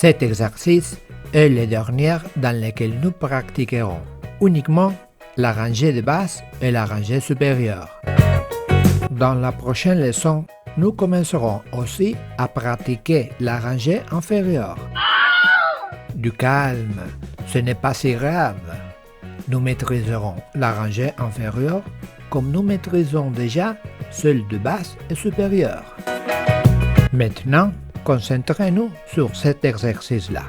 Cet exercice est le dernier dans lequel nous pratiquerons uniquement la rangée de basse et la rangée supérieure. Dans la prochaine leçon, nous commencerons aussi à pratiquer la rangée inférieure. Du calme, ce n'est pas si grave. Nous maîtriserons la rangée inférieure comme nous maîtrisons déjà celle de basse et supérieure. Maintenant, concentrez-nous sur cet exercice-là.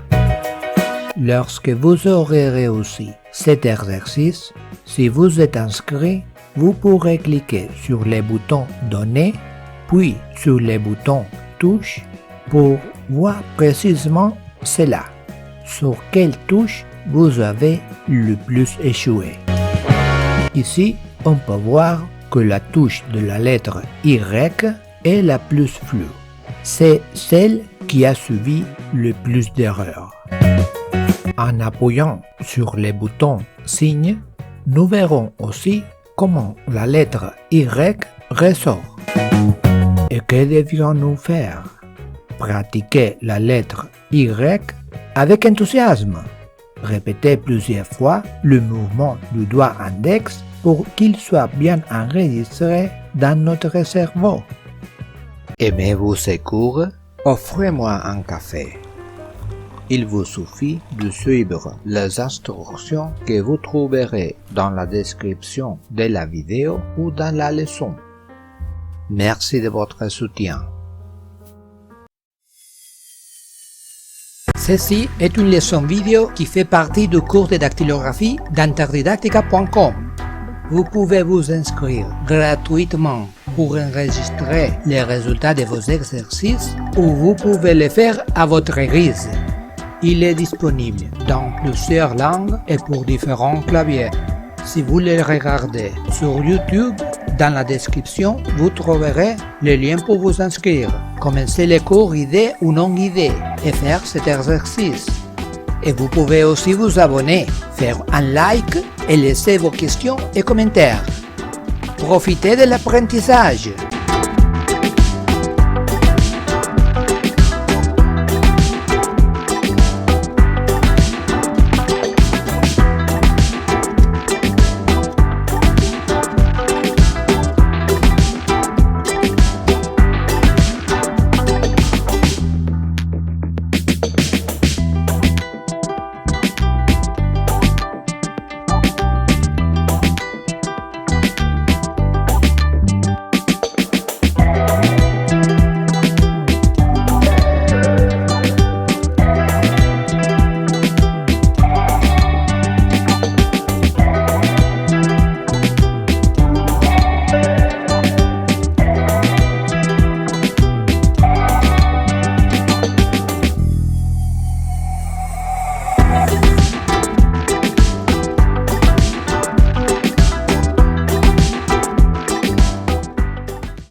Lorsque vous aurez réussi cet exercice, si vous êtes inscrit, vous pourrez cliquer sur les boutons Données, puis sur les boutons Touche pour voir précisément cela. Sur quelle touche vous avez le plus échoué. Ici, on peut voir que la touche de la lettre Y est la plus floue. C'est celle qui a subi le plus d'erreurs. En appuyant sur les boutons Signes, nous verrons aussi comment la lettre Y ressort. Et que devions-nous faire? Pratiquer la lettre Y avec enthousiasme. Répétez plusieurs fois le mouvement du doigt index pour qu'il soit bien enregistré dans notre cerveau. Aimez-vous ces cours? Offrez-moi un café. Il vous suffit de suivre les instructions que vous trouverez dans la description de la vidéo ou dans la leçon. Merci de votre soutien. Ceci est une leçon vidéo qui fait partie du cours de dactylographie d'interdidactica.com. Vous pouvez vous inscrire gratuitement pour enregistrer les résultats de vos exercices ou vous pouvez le faire à votre guise. Il est disponible dans plusieurs langues et pour différents claviers. Si vous le regardez sur YouTube, dans la description, vous trouverez le lien pour vous inscrire, commencer les cours guidés ou non guidés et faire cet exercice. Et vous pouvez aussi vous abonner, faire un like et laisser vos questions et commentaires. Profitez de l'apprentissage!